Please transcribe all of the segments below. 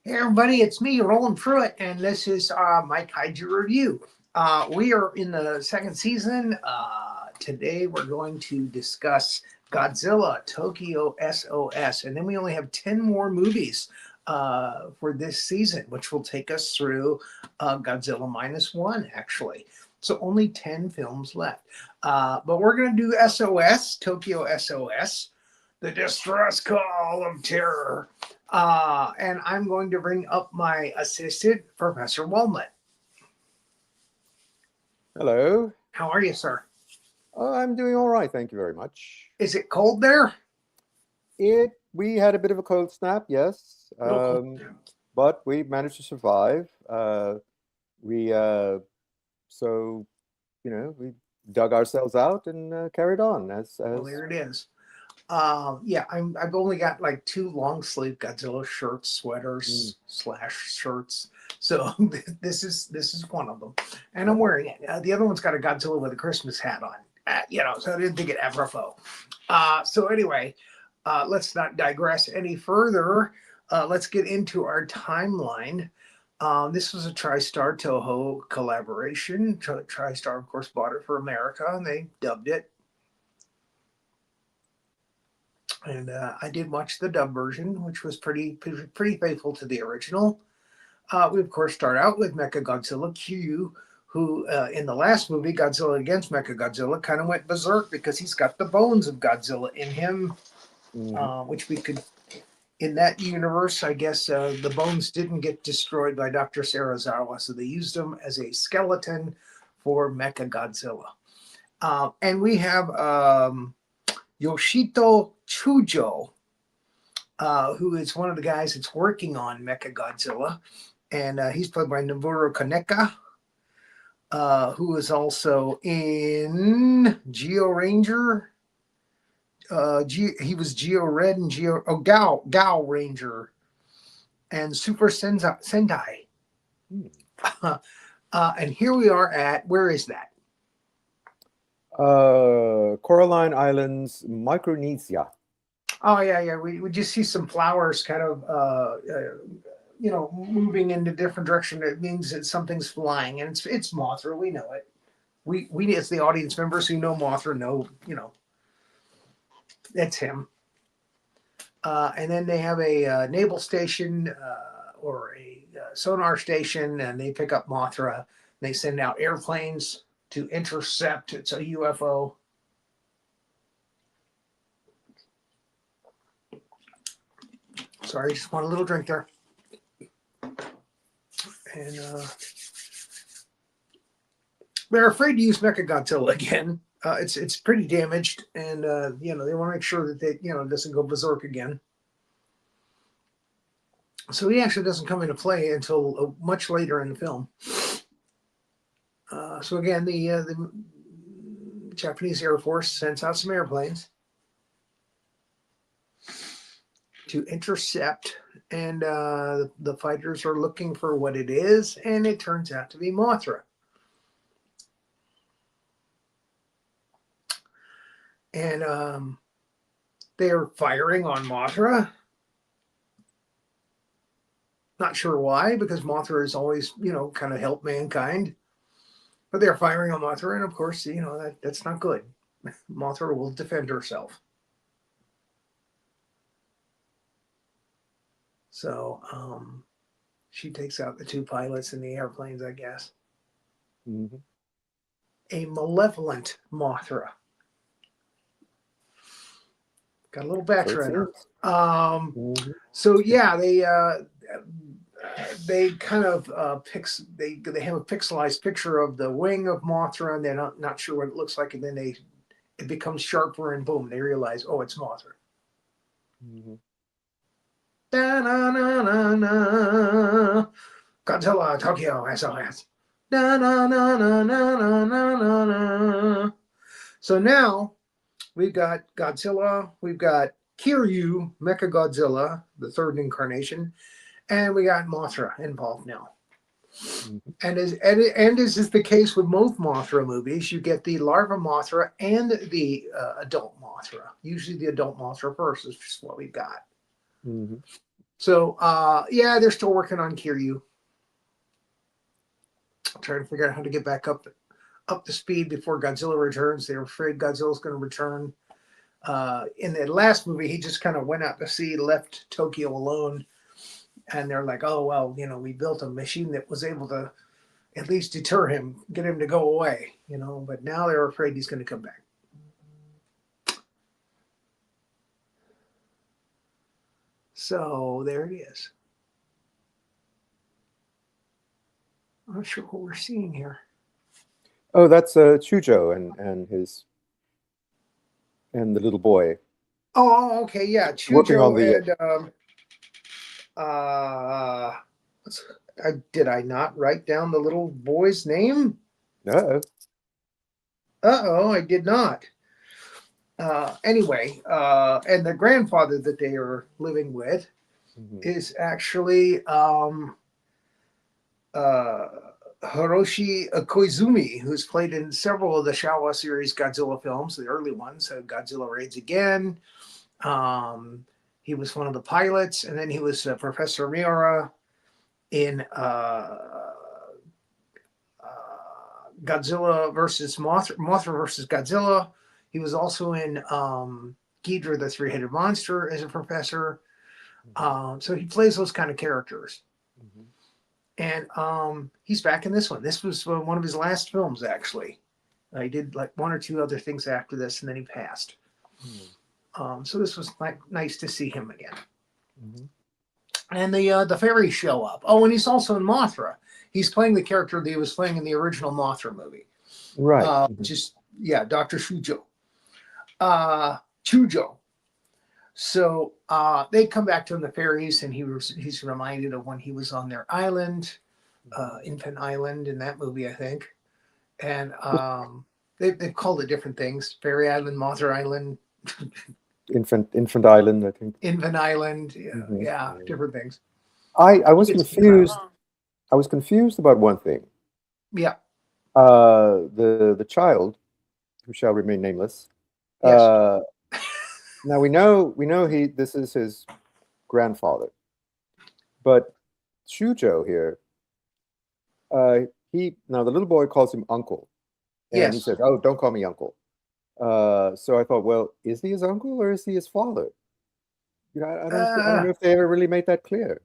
Hey everybody, it's me, Roland Pruitt, and this is my Kaiju review. We are in the second season. Today we're going to discuss Godzilla, Tokyo SOS, and then we only have 10 more movies for this season, which will take us through Godzilla -1, actually. So only 10 films left. But we're going to do SOS, Tokyo SOS, the Distress Call of Terror. And I'm going to bring up my assistant, Professor Wallnott. Hello. How are you, sir? Oh, I'm doing all right, thank you very much. Is it cold there? We had a bit of a cold snap, yes, A little cold. but we managed to survive. We so we dug ourselves out and carried on Well, there it is. Yeah, I've only got like 2 long sleeve Godzilla shirts, sweaters / shirts. So this is one of them, and I'm wearing it. The other one's got a Godzilla with a Christmas hat on. So I didn't think it apropos. So anyway, let's not digress any further. Let's get into our timeline. This was a TriStar Toho collaboration. TriStar, of course, bought it for America, and they dubbed it. And I did watch the dub version, which was pretty faithful to the original. We of course start out with Mechagodzilla Q, who in the last movie, Godzilla against Mechagodzilla, kind of went berserk because he's got the bones of Godzilla in him, which we could. In that universe, I guess the bones didn't get destroyed by Dr. Sarazawa, so they used them as a skeleton for Mechagodzilla. And we have Yoshito Chujo, who is one of the guys that's working on Mechagodzilla, and he's played by Noboru Kaneka, who is also in Geo Ranger. He was Geo Red and Gao Ranger, and Super Sentai. And here we are at, where is that? Coraline Islands, Micronesia. Oh yeah. We just see some flowers kind of moving in a different direction. It means that something's flying, and it's Mothra. We know it. We as the audience members who know Mothra know, that's him. And then they have a naval station or a sonar station, and they pick up Mothra. They send out airplanes to intercept. It's a UFO. Sorry, just want a little drink there. And they're afraid to use Mechagodzilla again. It's pretty damaged, and they want to make sure that it doesn't go berserk again. So he actually doesn't come into play until much later in the film. So again, the Japanese Air Force sends out some airplanes to intercept, and the fighters are looking for what it is, and it turns out to be Mothra. And they're firing on Mothra. Not sure why, because Mothra has always, kind of helped mankind. But they're firing on Mothra, and of course, that's not good. Mothra will defend herself. So she takes out the 2 pilots in the airplanes, I guess. A malevolent Mothra. Got a little background. So yeah, they kind of they have a pixelized picture of the wing of Mothra, and they're not sure what it looks like, and then it becomes sharper, and boom, they realize, oh, it's Mothra. Da-na-na-na-na. Godzilla, Tokyo, SOS. Da-na-na-na-na-na-na-na. So now we've got Godzilla, we've got Kiryu, Mechagodzilla, the 3rd incarnation, and we got Mothra involved now. And as is the case with most Mothra movies, you get the larva Mothra and the adult Mothra. Usually the adult Mothra first is just what we've got. So yeah, they're still working on Kiryu. Trying to figure out how to get back up to speed before Godzilla returns. They're afraid Godzilla's going to return. In the last movie, he just kind of went out to sea, left Tokyo alone, and they're like, "Oh well, we built a machine that was able to at least deter him, get him to go away." But now they're afraid he's going to come back. So there it is. I'm not sure what we're seeing here. Oh, that's Chujo and the little boy Oh, okay, yeah, working on Chujo the. and did I not write down the little boy's name? Uh-oh. I did not. Anyway, and the grandfather that they are living with is actually Hiroshi Koizumi, who's played in several of the Showa series Godzilla films, the early ones, Godzilla Raids Again. He was one of the pilots, and then he was Professor Miura in Godzilla versus Mothra versus Godzilla. He was also in Ghidorah the Three-Headed Monster as a professor. So he plays those kind of characters. And he's back in this one. This was one of his last films, actually. He did like one or two other things after this, and then he passed. So this was nice to see him again. And the fairies show up. Oh, and he's also in Mothra. He's playing the character that he was playing in the original Mothra movie. Right. Dr. Shujo. Chujo. So they come back to him, the fairies, and he's reminded of when he was on their island, Infant Island in that movie, I think. And they've called it different things: Fairy Island, Mothra Island, Infant Island, I think. Infant Island, yeah, different things. I was confused. I was confused about one thing. Yeah. The child, who shall remain nameless. Yes. Now we know this is his grandfather, but Shujo here, the little boy calls him uncle, and he said, "Oh, don't call me uncle." So I thought, well, is he his uncle or is he his father? I don't know if they ever really made that clear.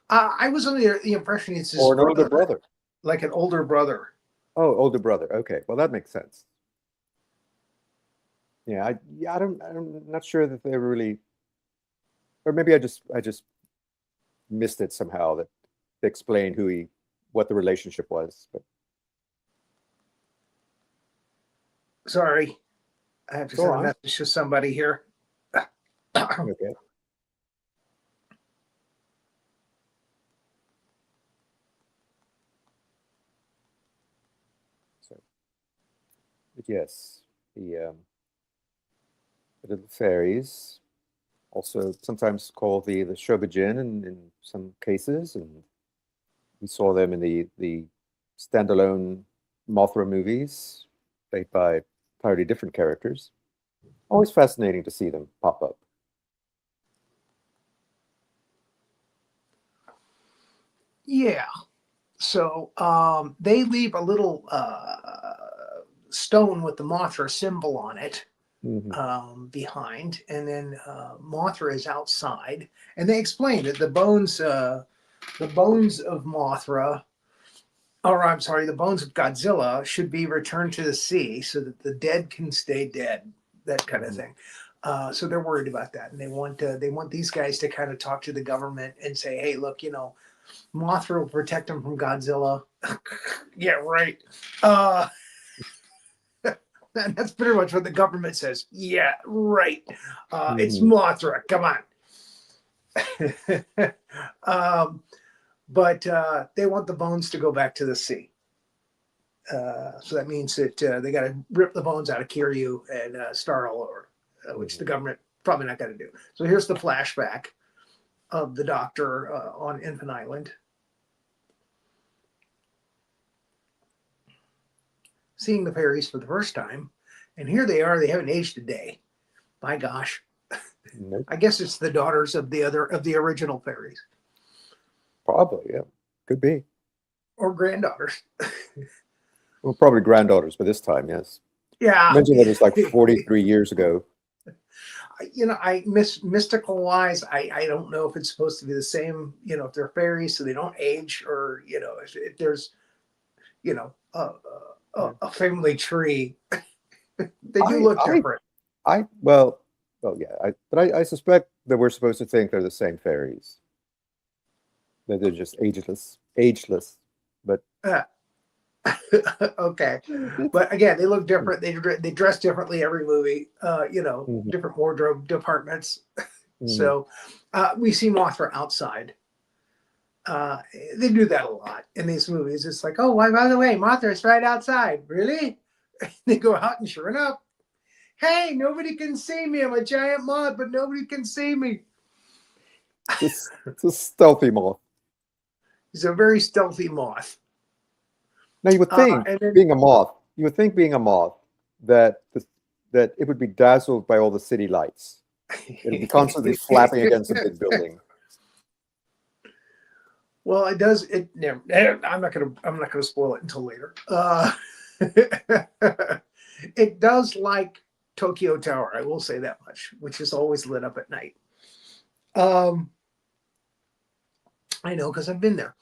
I was under the impression it's his older brother, like an older brother. Oh, older brother. Okay, well that makes sense. Yeah, I'm not sure that they really, or maybe I just missed it somehow, that they explained what the relationship was. But sorry, I have to send a message to somebody here. Okay. So, but yes, the little fairies, also sometimes called the Shobijin in some cases, and we saw them in the standalone Mothra movies, played by entirely different characters. Always fascinating to see them pop up. Yeah. So they leave a little stone with the Mothra symbol on it behind, and then Mothra is outside, and they explain that the bones of Mothra, or I'm sorry, the bones of Godzilla should be returned to the sea so that the dead can stay dead, that kind of thing. So they're worried about that, and they want these guys to kind of talk to the government and say, hey, look, Mothra will protect them from Godzilla. Yeah, right. That's pretty much what the government says. Yeah, right. It's Mothra. Come on. But they want the bones to go back to the sea. So that means that they got to rip the bones out of Kiryu and start all over, which the government probably not going to do. So here's the flashback of the doctor on Infant Island. Seeing the fairies for the first time, and here they are. They haven't aged a day. My gosh. Nope. I guess it's the daughters of the original fairies. Probably, yeah. Could be. or granddaughters. Well, probably granddaughters by this time, yes. Yeah. Mentioned that it's like 43 years ago. I mystical wise, I don't know if it's supposed to be the same, if they're fairies so they don't age, or if there's a family tree. They do I, look I, different. well, yeah. But I suspect that we're supposed to think they're the same fairies. That they're just ageless. But Uh, okay, it's, but again, they look different. They dress differently every movie. mhm, Different wardrobe departments. mhm. So we see Mothra outside. Uh, they do that a lot in these movies. It's like, oh, why, by the way, Mothra's right outside. Really? They go out, and sure enough, hey, nobody can see me. I'm a giant moth, but nobody can see me. It's a stealthy moth. He's a very stealthy moth. Now you would think And then being a moth, that that it would be dazzled by all the city lights. It would be constantly flapping against a big building. Well, it does. I'm not gonna spoil it until later. It does like Tokyo Tower. I will say that much, which is always lit up at night. I know because I've been there.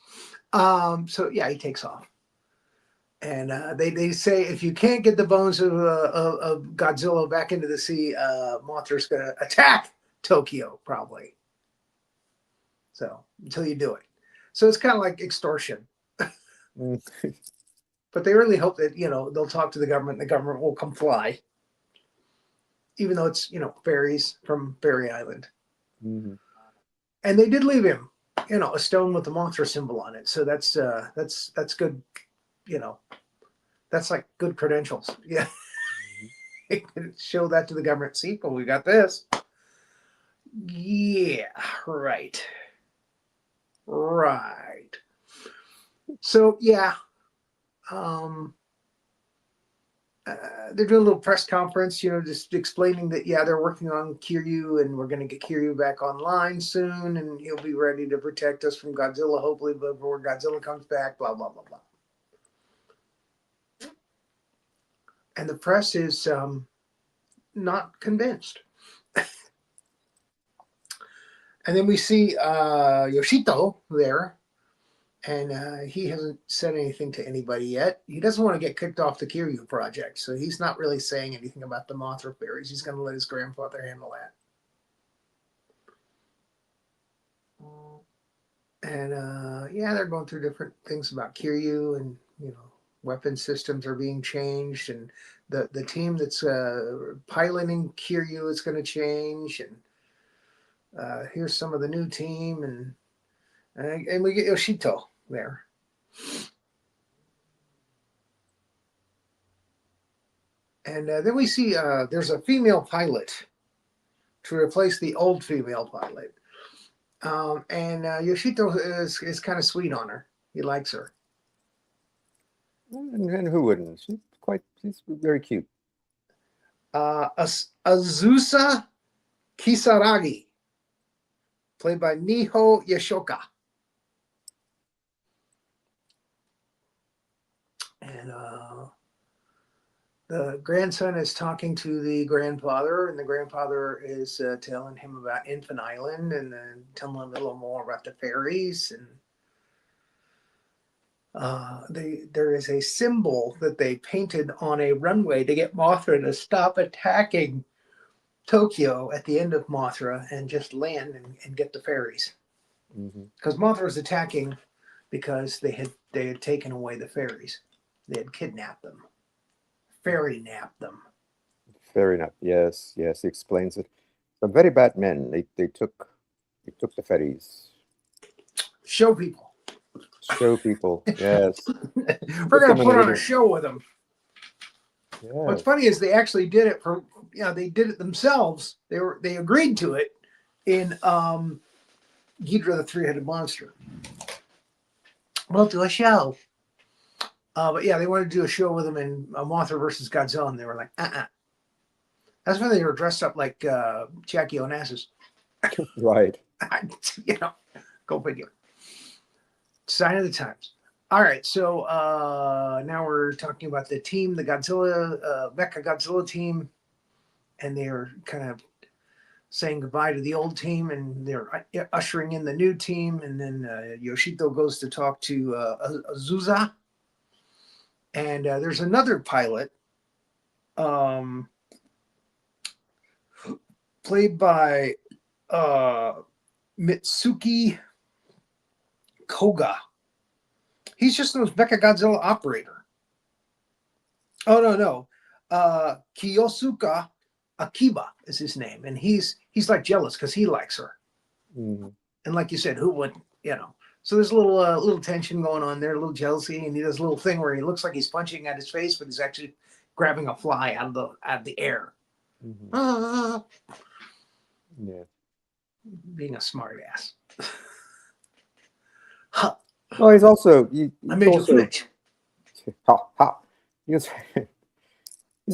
So yeah, he takes off, and they say if you can't get the bones of Godzilla back into the sea, Mothra's gonna attack Tokyo probably. So until you do it, so it's kind of like extortion. Mm. But they really hope that they'll talk to the government. And the government will come fly, even though it's fairies from Fairy Island. Mhm. And they did leave him, a stone with the Mothra symbol on it. So that's good. That's like good credentials. Yeah, show that to the government. See, well, we got this. Yeah, right. So yeah, they're doing a little press conference, just explaining that, yeah, they're working on Kiryu and we're going to get Kiryu back online soon and he'll be ready to protect us from Godzilla, hopefully before Godzilla comes back, blah, blah, blah, blah. And the press is not convinced. And then we see Yoshito there, and he hasn't said anything to anybody yet. He doesn't want to get kicked off the Kiryu project, so he's not really saying anything about the Mothra fairies. He's going to let his grandfather handle that. And yeah, they're going through different things about Kiryu, and weapon systems are being changed, and the team that's piloting Kiryu is going to change, and here's some of the new team, and we get Yoshito there. And then we see there's a female pilot to replace the old female pilot. And Yoshito is kind of sweet on her. He likes her. And who wouldn't? She's very cute. Azusa Kisaragi, played by Miho Yashoka. And the grandson is talking to the grandfather, and the grandfather is telling him about Infant Island and then telling him a little more about the fairies. And there is a symbol that they painted on a runway to get Mothra to stop attacking Tokyo at the end of Mothra and just land and get the fairies. Because Mothra was attacking because they had taken away the fairies. They had kidnapped them. Fairy napped them. Fair enough. Yes, he explains it. Some very bad men. They took the fairies. Show people. Show people. Yes. We're going to put on a show with them. Yes. What's funny is they actually did it they did it themselves. They agreed to it in Ghidorah the Three-Headed Monster. We'll do a show. But yeah, they wanted to do a show with them in Mothra versus Godzilla, and they were like, That's when they were dressed up like Jackie Onassis. Right. Go figure. Sign of the times. All right, so now we're talking about the team, the Godzilla, Mecha Godzilla team, and they're kind of saying goodbye to the old team, and they're ushering in the new team. And then Yoshito goes to talk to Azusa, and there's another pilot, played by Mitsuki Koga. He's just a Mecha Godzilla operator. Oh no. Kiyosuke Akiba is his name, and he's like jealous because he likes her. Mm-hmm. And like you said, who wouldn't? So there's a little tension going on there, a little jealousy, and he does a little thing where he looks like he's punching at his face, but he's actually grabbing a fly out of the air. Mm-hmm. Yeah. Being a smart ass. Huh. Well, he's also I made you flinch. Ha, ha. He's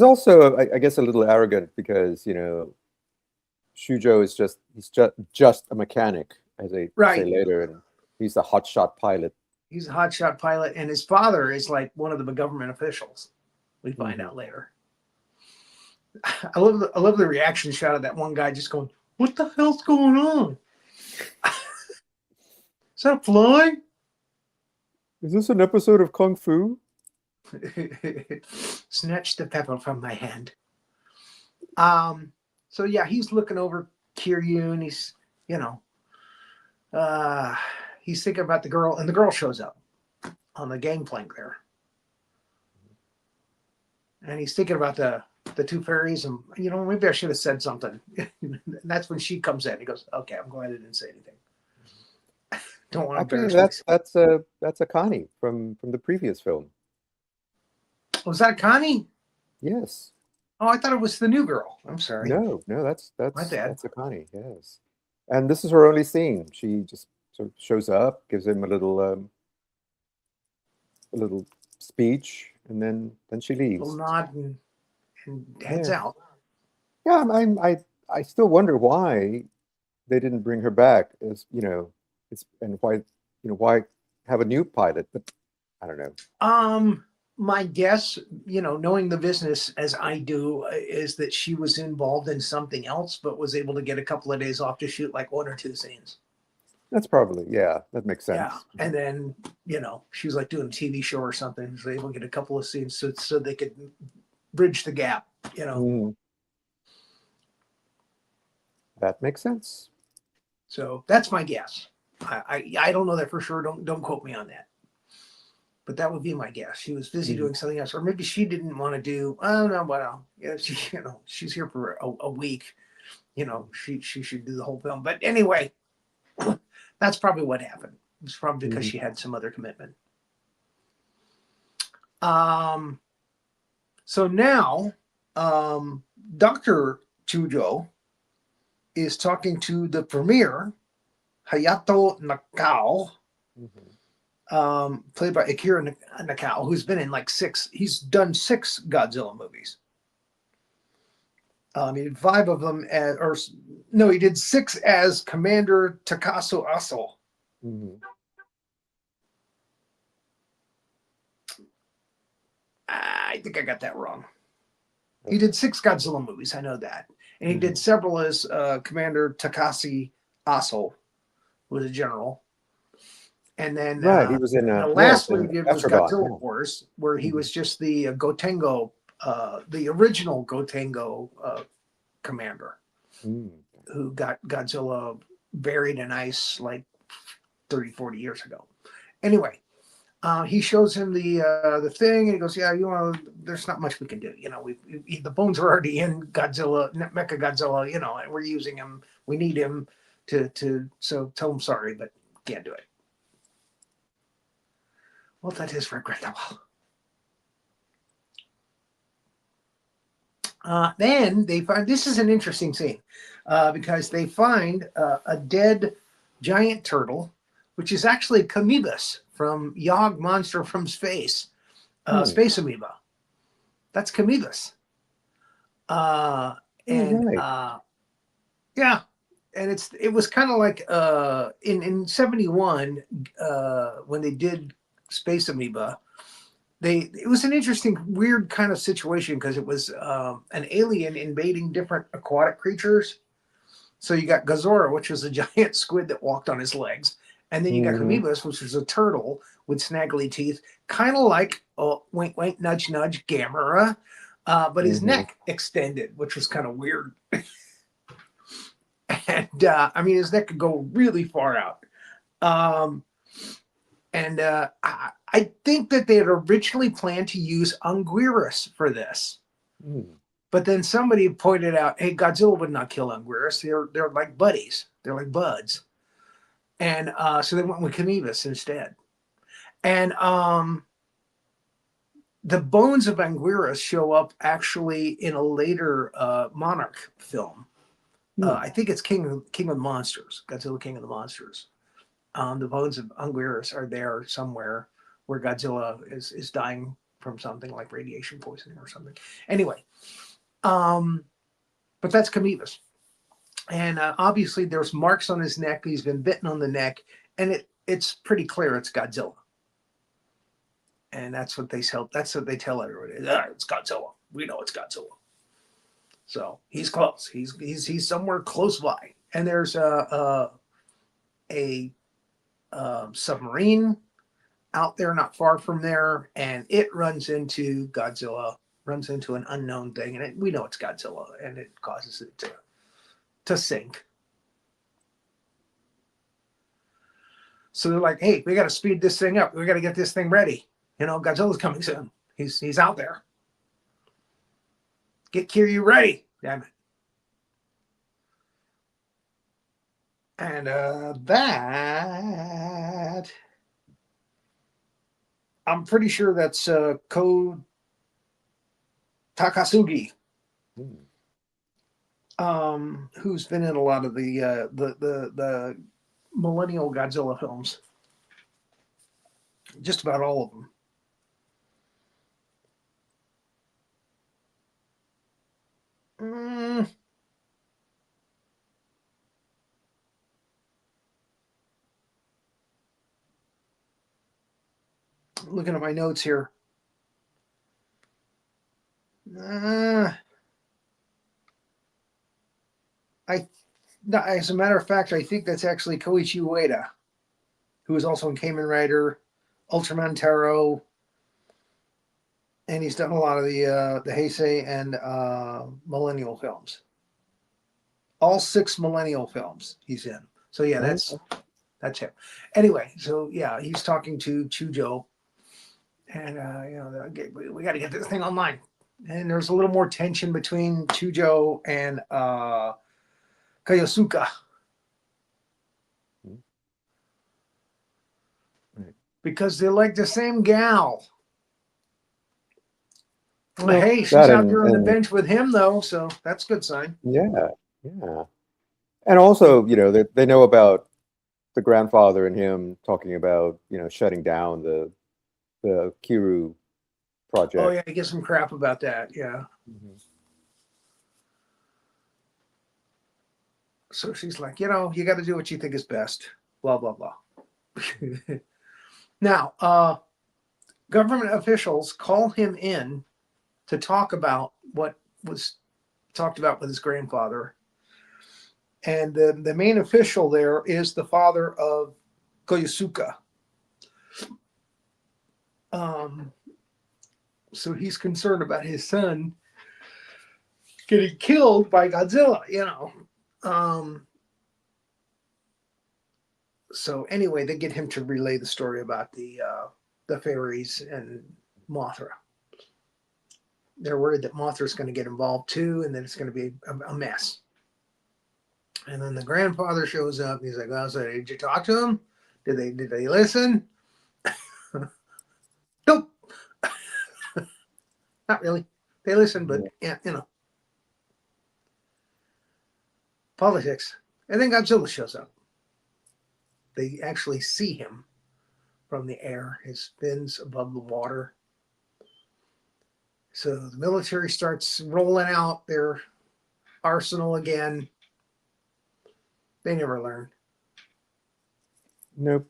also, I guess, a little arrogant because Shujo is just a mechanic, as they say later, and he's a hotshot pilot. He's a hotshot pilot, and his father is like one of the government officials. We find out later. I love the reaction shot of that one guy just going, "What the hell's going on? Is that a fly? Is this an episode of Kung Fu?" Snatch the pepper from my hand. So yeah, he's looking over Kiryu, and he's he's thinking about the girl, and the girl shows up on the gangplank there, and he's thinking about the two fairies, and maybe I should have said something. And that's when she comes in. He goes, "Okay, I'm glad I didn't say anything. Don't want to embarrass myself." That's Akane from the previous film. Was that Connie? Yes. Oh, I thought it was the new girl. I'm sorry. No, that's my bad. That's Akane. Yes, and this is her only scene. She just sort of shows up, gives him a little speech, and then she leaves. A little nod and heads out. Yeah, I still wonder why they didn't bring her back, and why have a new pilot, but I don't know. My guess, knowing the business as I do, is that she was involved in something else, but was able to get a couple of days off to shoot like one or two scenes. That's probably, that makes sense. Yeah, and then she was like doing a TV show or something. She was able to get a couple of scenes so they could bridge the gap. That makes sense. So that's my guess. I don't know that for sure. Don't quote me on that. But that would be my guess. She was busy doing something else, or maybe she didn't want to do. Oh no, well, she's here for a week. She should do the whole film. But anyway, that's probably what happened. It's probably because she had some other commitment. So now, Dr. Chujo is talking to the premier, Hayato Nakao. Played by Akira Nakao, who's been in he's done 6 Godzilla movies. He did 5 of them he did 6 as Commander Takasu Aso. I think I got that wrong. He did 6 Godzilla movies, I know that. And he did several as Commander Takashi Aso, who was a general. And then he was in the last one he did was Godzilla Wars, where he was just the Gotengo, the original Gotengo commander, who got Godzilla buried in ice like 30, 40 years ago. Anyway, he shows him the thing, and he goes, "Yeah, there's not much we can do. The bones are already in Godzilla, Mecha Godzilla. And we're using him. We need him so tell him sorry, but can't do it." Well, that is regrettable. Then they find, this is an interesting scene, because they find a dead giant turtle, which is actually Kamibus from Yog Monster from Space, Space Amoeba. That's Kamibus. Yeah. and it was kind of like in 71 when they did Space Amoeba. It was an interesting, weird kind of situation because it was an alien invading different aquatic creatures. So you got Gazora, which was a giant squid that walked on his legs, and then you got Mhm. Humebus, which was a turtle with snaggly teeth, kind of like wink, wink, nudge, nudge, Gamera, but his Mhm. neck extended, which was kind of weird. And I mean, his neck could go really far out. Um, and I think that they had originally planned to use Anguirus for this. Mm. But then somebody pointed out, hey, Godzilla would not kill Anguirus. They're like buddies. They're like buds. And so they went with Camivus instead. And the bones of Anguirus show up actually in a later Monarch film. Mm. I think it's King of the Monsters, Godzilla King of the Monsters. The bones of Anguirus are there somewhere where Godzilla is dying from something like radiation poisoning or something. Anyway, but that's Camivus. And obviously there's marks on his neck. He's been bitten on the neck, and it's pretty clear it's Godzilla. And that's what they tell. That's what they tell everybody. It's Godzilla. We know it's Godzilla. So he's close. He's somewhere close by. And there's a submarine out there, not far from there, and it runs into Godzilla. Runs into an unknown thing, and we know it's Godzilla, and it causes it to sink. So they're like, "Hey, we got to speed this thing up. We got to get this thing ready. You know, Godzilla's coming soon. He's out there. Get Kiryu ready, damn it." And that I'm pretty sure that's Ko Takasugi, Mm. who's been in a lot of the millennial Godzilla films, just about all of them. Mm, looking at my notes here. Uh, I, as a matter of fact, I think that's actually Koichi Ueda, who is also in Kamen Rider, Ultraman Taro, and he's done a lot of the Heisei and millennial films. All 6 millennial films he's in. So yeah, that's Okay. him. Anyway, so yeah, he's talking to Chujo, and we got to get this thing online. And there's a little more tension between Chujo and Kayosuka. Mm. Right. Because they're like the same gal. Well, Well, hey, she's that out there on the and bench with him though, so that's a good sign. yeah, yeah. And also, they know about the grandfather and him talking about, shutting down the Kiru Oh project. yeah, I get some crap about that. Yeah. Mhm. So she's like, you got to do what you think is best. Blah blah blah. Now, government officials call him in to talk about what was talked about with his grandfather. And the main official there is the father of Koyosuka. Um, so he's concerned about his son getting killed by Godzilla. So anyway, they get him to relay the story about the fairies and Mothra. They're worried that Mothra's going to get involved too, and then it's going to be a mess. And then the grandfather shows up. And he's like, "Well, so did you talk to them? Did they listen?" Nope, not really. They listened, but Yeah. yeah, politics. And then Godzilla shows up. They actually see him from the air, his fins above the water. So the military starts rolling out their arsenal again. They never learn. Nope.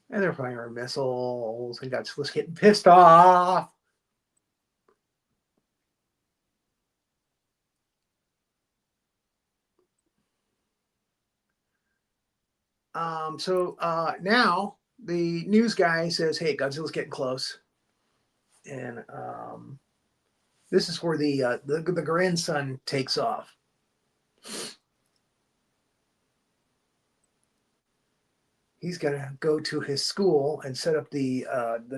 And they're firing missiles, and Godzilla's getting pissed off. So now the news guy says, "Hey, Godzilla's getting close," and this is where the grandson takes off. He's gonna go to his school and set up the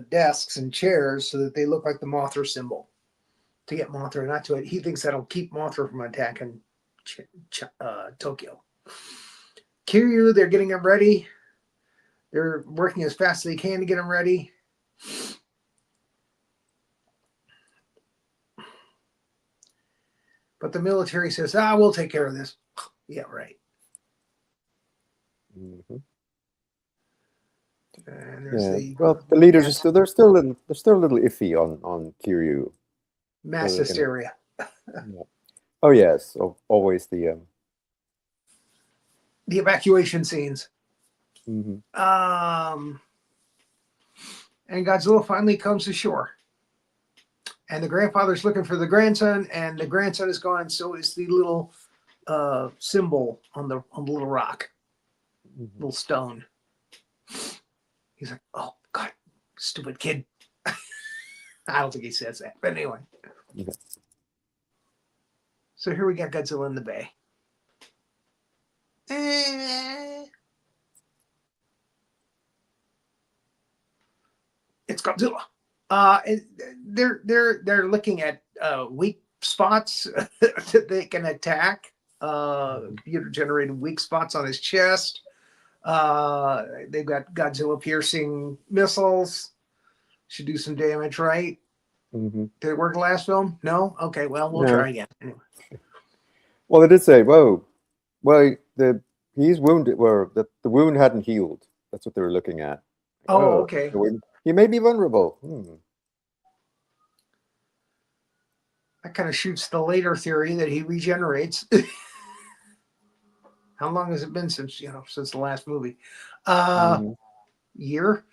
desks and chairs so that they look like the Mothra symbol to get Mothra not to it. He thinks that'll keep Mothra from attacking Tokyo. Kiryu, they're getting him ready. They're working as fast as they can to get him ready. But the military says, we'll take care of this. Yeah, right. Mm-hmm. And there's the leaders are still they're still a little iffy on Kiryu. Mass hysteria. Yeah. Oh yes, always the evacuation scenes. Mm-hmm. And Godzilla finally comes ashore. And the grandfather's looking for the grandson, and the grandson is gone. So is the little symbol on the little rock, little stone. He's like, "Oh God, stupid kid." I don't think he says that, but anyway. Yeah. So here we got Godzilla in the bay. It's Godzilla. They're looking at weak spots that they can attack. Computer generated weak spots on his chest. They've got Godzilla piercing missiles. Should do some damage, right? Mm-hmm. Did it work last film? No? Okay, well, we'll try again. Anyway. Well, they did say, whoa, well, he's wounded, or the wound hadn't healed. That's what they were looking at. Oh, okay. He may be vulnerable. That kind of shoots the later theory that he regenerates. How long has it been since the last movie? Year.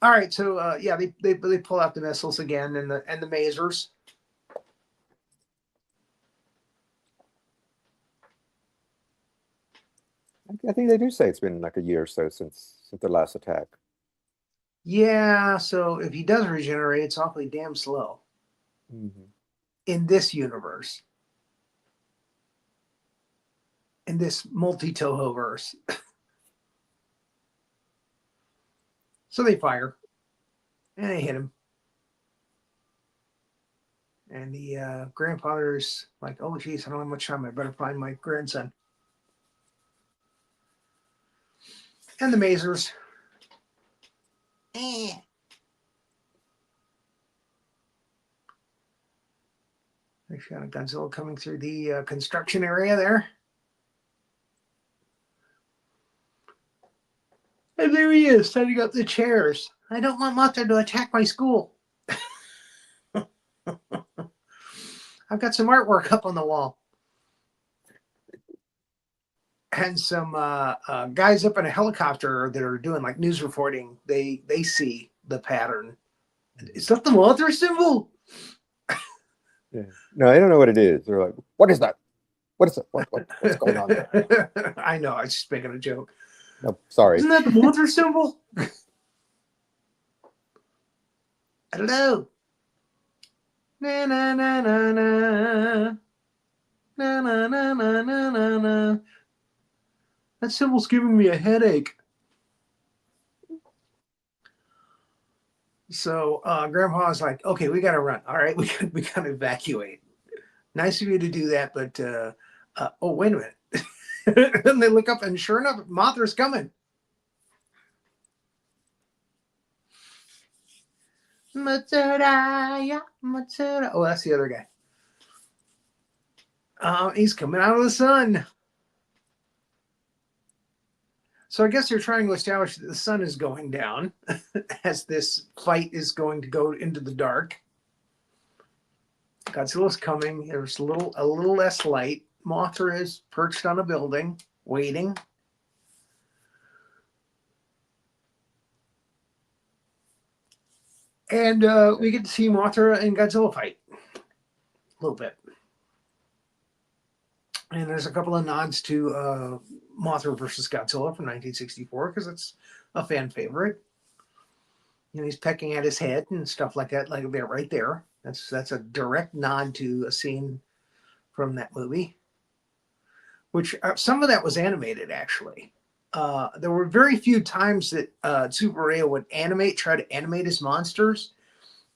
All right, so they pull out the missiles again and the masers. I think they do say it's been like a year or so since the last attack. Yeah, so if he does regenerate, it's awfully damn slow. Mm-hmm. In this universe. In this multi-Toho verse. So they fire. And they hit him. And the grandfather's like, "Oh, geez, I don't have much time. I better find my grandson." And the masers. There's got a Godzilla coming through the construction area there. And there he is, setting up the chairs. "I don't want Mothra to attack my school." I've got some artwork up on the wall. And some guys up in a helicopter that are doing like news reporting, they see the pattern. Is that the Mothra symbol? Yeah. No, I don't know what it is. They're like, "What is that? What is it? What's going on there?" I know, I was just making a joke. No, sorry. Isn't that the Mothra symbol? I don't know. Na na na na na. Na na na na na na na. That symbol's giving me a headache. So Grandpa's like, "Okay, we got to run. All right, we got to evacuate. Nice of you to do that, but oh, wait a minute." And they look up, and sure enough, Mothra's coming. Matsuda, Matsuda. Oh, that's the other guy. He's coming out of the sun. So I guess they're trying to establish that the sun is going down as this fight is going to go into the dark. Godzilla's coming. There's a little less light. Mothra is perched on a building, waiting. And we get to see Mothra and Godzilla fight a little bit. And there's a couple of nods to Mothra versus Godzilla from 1964 because it's a fan favorite. You know, he's pecking at his head and stuff like that, like they're right there. That's a direct nod to a scene from that movie, which some of that was animated actually. There were very few times that Super Ray would try to animate his monsters,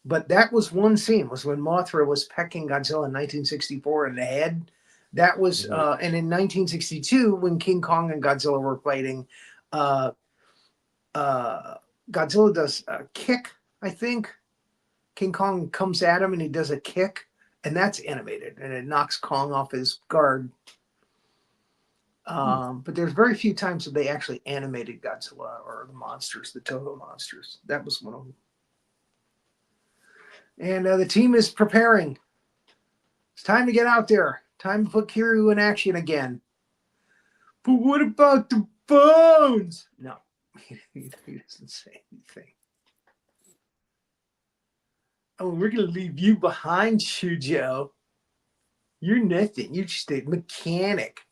but that was one scene, was when Mothra was pecking Godzilla in 1964 in the head. That was, and in 1962, when King Kong and Godzilla were fighting, Godzilla does a kick, I think. King Kong comes at him and he does a kick, and that's animated, and it knocks Kong off his guard. But there's very few times that they actually animated Godzilla or the monsters, the Toho monsters. That was one of them. And the team is preparing. It's time to get out there. Time to put Kiryu in action again. But what about the phones? No, he doesn't say anything. Oh, we're going to leave you behind, Shujo. You're nothing. You're just a mechanic.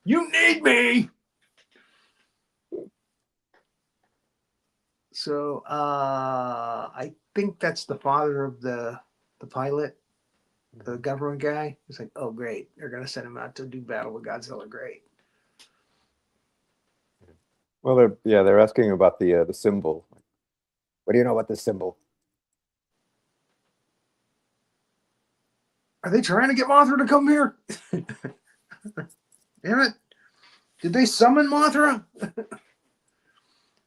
You need me. So I think that's the father of the pilot, the government guy. He's like, oh, great. They're going to send him out to do battle with Godzilla. Great. Well, they're asking about the symbol. What do you know about this symbol? Are they trying to get Mothra to come here? Damn it. Did they summon Mothra?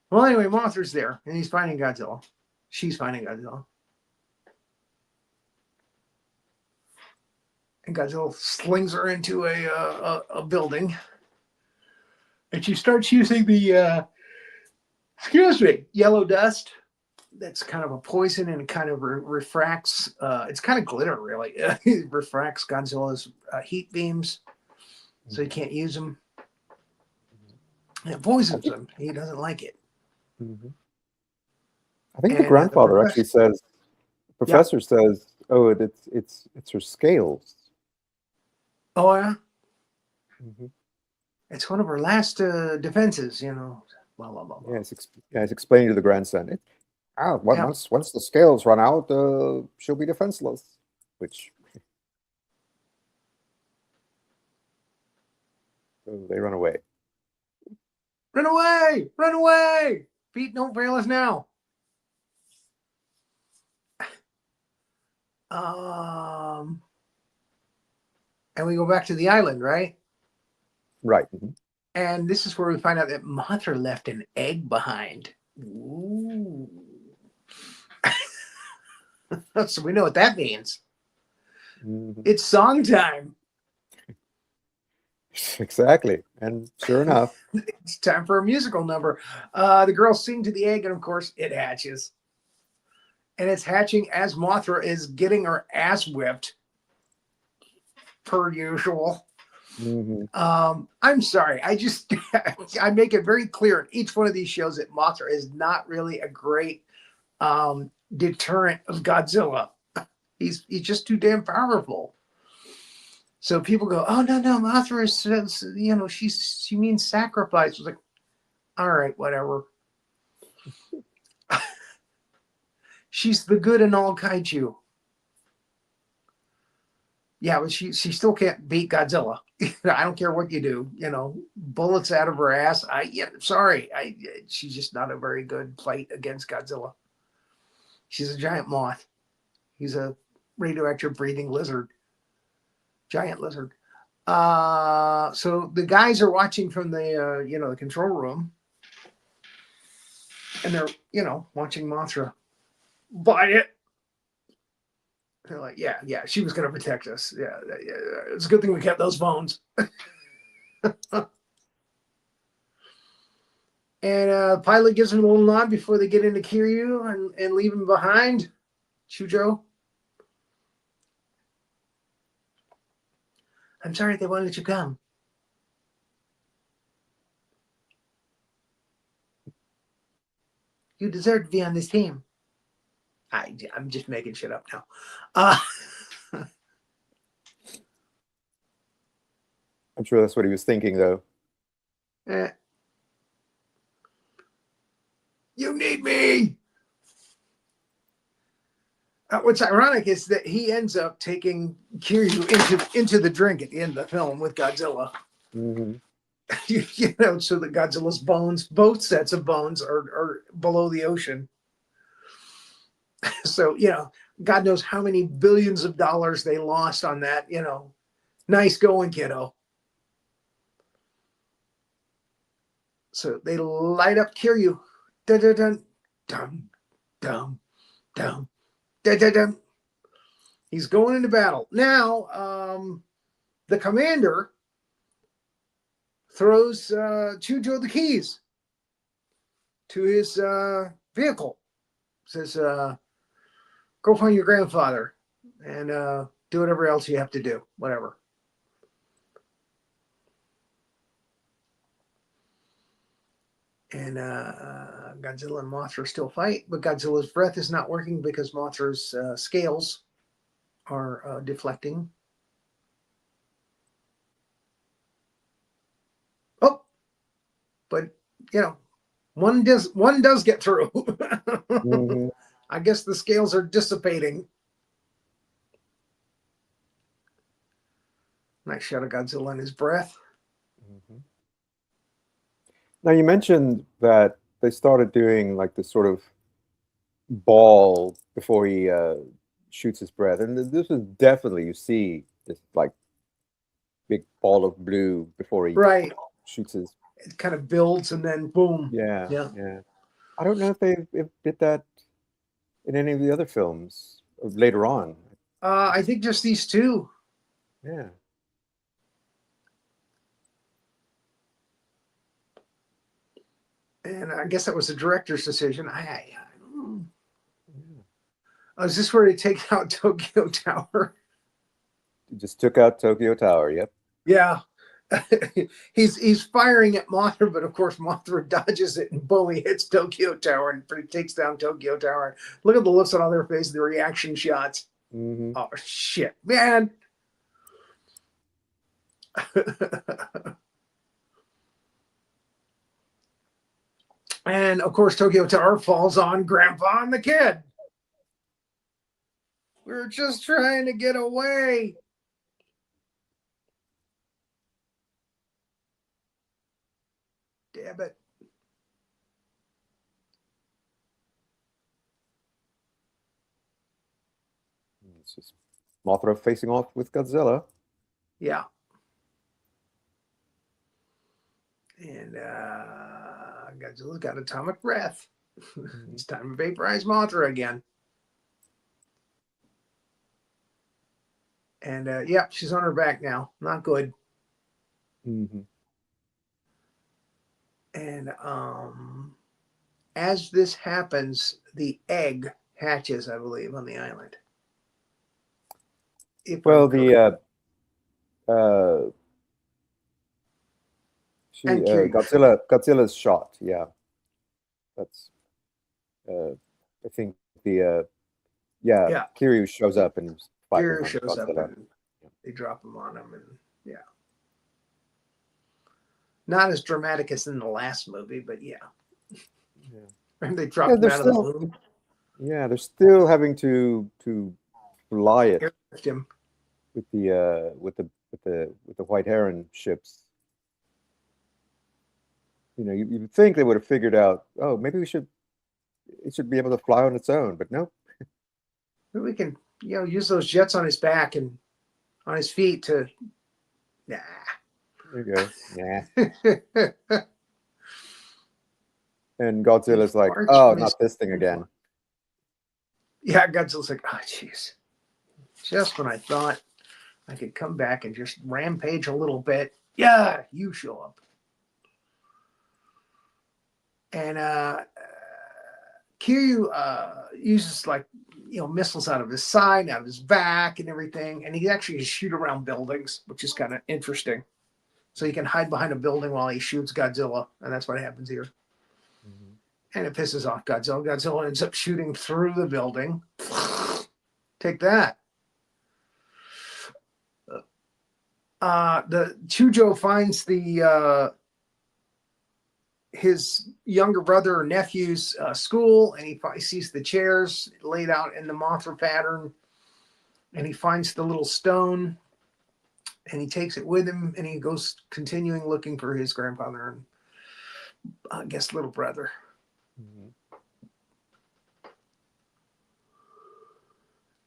Well, anyway, Mothra's there, and he's finding Godzilla. She's finding Godzilla. And Godzilla slings her into a building. And she starts using the, yellow dust. That's kind of a poison, and it kind of refracts. It's kind of glitter, really. It refracts Godzilla's heat beams, so he can't use them. And it poisons him. He doesn't like it. I think the grandfather actually says, the professor says, "Oh, it's her scales." Oh yeah. It's one of her last defenses, you know. Blah blah blah. Yeah, he's explaining to the grandson. Once the scales run out, she'll be defenseless. Which so they run away. Run away! Run away! Feet don't fail us now. And we go back to the island, right? Right. And this is where we find out that Mothra left an egg behind. Ooh. So we know what that means. It's song time. Exactly. And sure enough. It's time for a musical number. The girls sing to the egg, and of course, it hatches. And it's hatching as Mothra is getting her ass whipped, per usual. I'm sorry. I make it very clear in each one of these shows that Mothra is not really a great deterrent of Godzilla. He's just too damn powerful. So people go, oh no, Mothra is, she means sacrifice. I was like, all right, whatever. She's the good in all kaiju. Yeah, but she still can't beat Godzilla. I don't care what you do, bullets out of her ass. She's just not a very good fight against Godzilla. She's a giant moth. He's a radioactive breathing lizard. Giant lizard. So the guys are watching from the the control room, and they're watching Mothra fight it. They're like, yeah, she was going to protect us. Yeah, it's a good thing we kept those phones. And pilot gives him a little nod before they get into Kiryu and leave him behind. Shujo. I'm sorry they won't let you come. You deserve to be on this team. I'm just making shit up now. I'm sure that's what he was thinking, though. You need me. What's ironic is that he ends up taking Kiryu into the drink at the end of the film with Godzilla. Mm-hmm. You know, so that Godzilla's bones, both sets of bones, are below the ocean. So, you know, God knows how many billions of dollars they lost on that. You know, nice going, kiddo. So they light up Kiryu. Dun dun dun dum dum dum dun dun dun. He's going into battle now. The commander throws Chujo the keys to his vehicle. Says, "Go find your grandfather and do whatever else you have to do. Whatever." And Godzilla and Mothra still fight, but Godzilla's breath is not working because Mothra's scales are deflecting. Oh, but you know, one does get through. Mm-hmm. I guess the scales are dissipating. Nice shot of Godzilla and his breath. Mm-hmm. Now, you mentioned that they started doing like this sort of ball before he shoots his breath, and this is definitely, you see this like big ball of blue before he Right. shoots his. It kind of builds and then boom. Yeah, Yeah. yeah. I don't know if they did that in any of the other films later on. I think just these two. Yeah. And I guess that was the director's decision. I don't know. Oh, is this where they take out Tokyo Tower? He just took out Tokyo Tower. Yep. Yeah. he's firing at Mothra, but of course Mothra dodges it and boom, he hits Tokyo Tower and takes down Tokyo Tower. Look at the looks on their faces, the reaction shots. Mm-hmm. Oh shit, man. And of course Tokyo Tower falls on Grandpa and the kid. We're just trying to get away. Damn it. It's just Mothra facing off with Godzilla. Yeah. And Godzilla's got atomic breath. It's time to vaporize Mothra again. And yeah, she's on her back now. Not good. Mm-hmm. And as this happens, the egg hatches, I believe, on the island. Well, Godzilla's shot. Yeah, that's. I think Kiryu shows up and Kiryu shows up and they drop him on him, and yeah, not as dramatic as in the last movie, but yeah. And they dropped him out of the moon. Yeah, they're still having to fly it him with the White Heron ships. You know, you'd think they would have figured out, oh, maybe it should be able to fly on its own, but nope. Maybe we can, use those jets on his back and on his feet to. Nah. There you go. Nah. And Godzilla's like, oh, not this thing again. Yeah, Godzilla's like, oh, jeez. Just when I thought I could come back and just rampage a little bit, yeah, you show up. And Kiryu uses like missiles out of his side, out of his back, and everything. And he actually can shoot around buildings, which is kind of interesting. So he can hide behind a building while he shoots Godzilla, and that's what happens here. Mhm. And it pisses off Godzilla. Godzilla ends up shooting through the building. Take that. The Chujo finds his younger brother or nephew's school, and he sees the chairs laid out in the Mothra pattern, and he finds the little stone, and he takes it with him, and he goes continuing looking for his grandfather and I guess little brother. Mhm.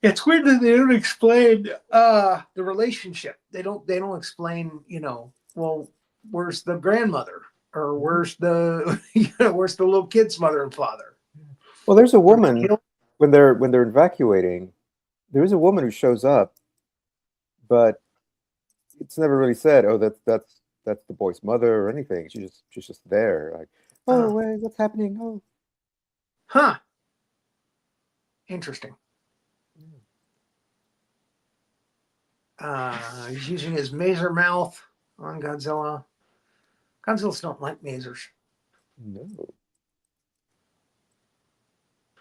It's weird that they don't explain the relationship. They don't explain, well, where's the grandmother, or where's the where's the little kid's mother and father? Well, there's a Were they woman killed? when they're evacuating. There is a woman who shows up, but it's never really said. Oh, that's the boy's mother or anything. She's just there. Like, oh, wait, what's happening? Oh, Huh. Interesting. He's using his maser mouth on Godzilla. Godzillas don't like masers. no.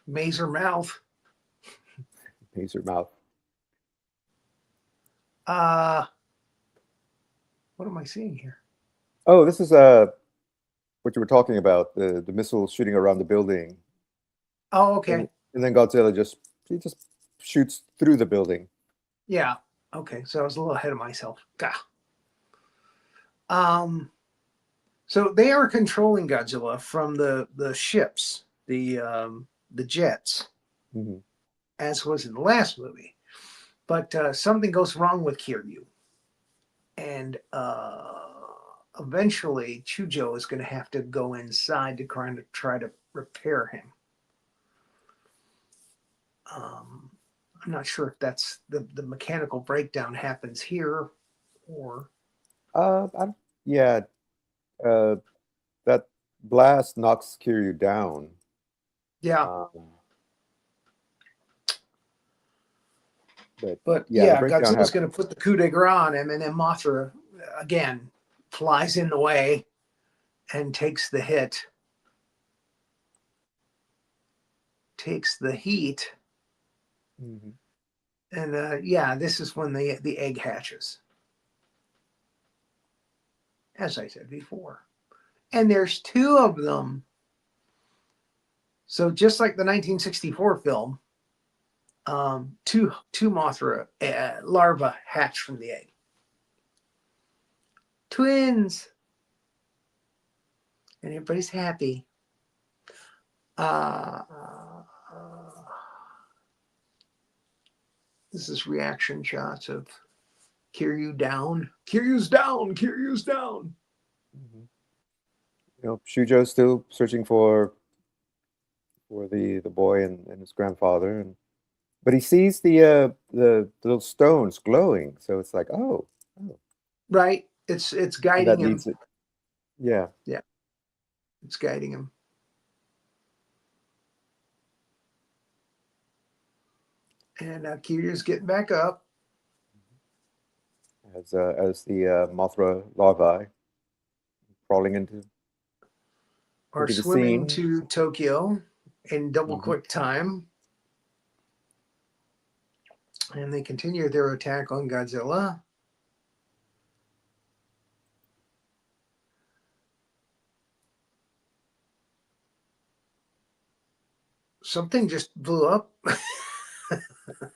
Maser mouth. Pacer mouth. What am I seeing here? Oh, this is what you were talking about, the missile shooting around the building. Oh, okay. And then Godzilla just shoots through the building. Yeah. Okay. So I was a little ahead of myself. Gah. So they are controlling Godzilla from the ships, the jets, Mm-hmm. as was in the last movie. But something goes wrong with Kiryu, and eventually Chujo is going to have to go inside to try to repair him. I'm not sure if that's the mechanical breakdown happens here or. Yeah, that blast knocks Kiryu down. Yeah. But yeah, the yeah, breakdown Godzilla's going to put the coup de grace on him, and then Mothra again flies in the way and takes the hit, takes the heat, Mm-hmm. and yeah, this is when the egg hatches, as I said before, and there's two of them. So just like the 1964 film, two Mothra larvae hatch from the egg. Twins. And everybody's happy. This is reaction shots of Kiryu down. Kiryu's down. Kiryu's down. Mm-hmm. Shujo's still searching for the boy and his grandfather, but he sees the little stones glowing, so it's like, oh. Right. It's And guiding that him. leads it. Yeah. Yeah. It's guiding him. And Kiryu's getting back up. As the Mothra larvae crawling into Or the swimming scene. to Tokyo in double quick time. And they continue their attack on Godzilla. Something just blew up.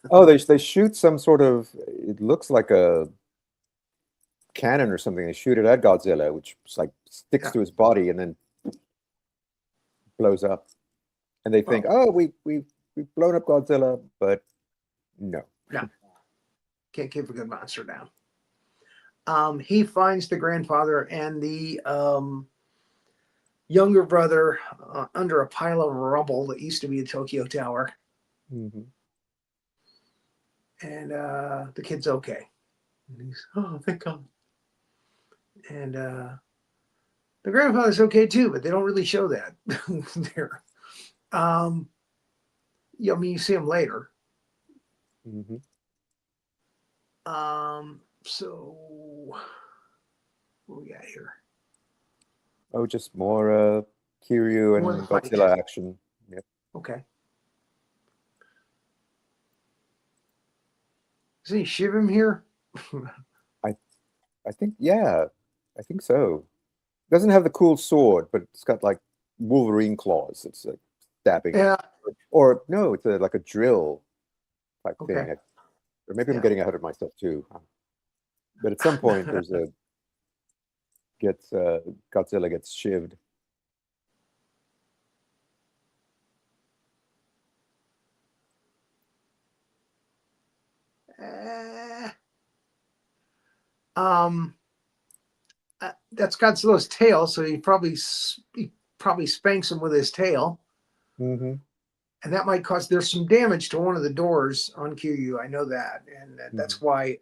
Oh, they shoot some sort of, it looks like a cannon or something. They shoot it at Godzilla, which like sticks to his body and then blows up. And they think, oh, we've blown up Godzilla, but no. No. Can't keep a good monster down. He finds the grandfather and the younger brother under a pile of rubble that used to be the Tokyo Tower. Mm-hmm. And the kid's okay. And he's, oh, thank God. And the grandfather's okay too, but they don't really show that there. I mean, you see him later, Hmm. So what we got here? Oh, just more Kiryu More of the and fight. Godzilla action. Yep. Okay. Does he shiv him here? I I think yeah, I think so. Doesn't have the cool sword, but it's got like Wolverine claws. It's like stabbing, Yeah. or no, it's like a drill type Okay. thing. Or maybe I'm Yeah. getting ahead of myself too. But at some point, there's a gets Godzilla gets shivved. Uh, um, that's Godzilla's tail, so he probably spanks him with his tail, Hmm. and that might cause there's some damage to one of the doors on Kiryu. I know that, and Hmm. that's why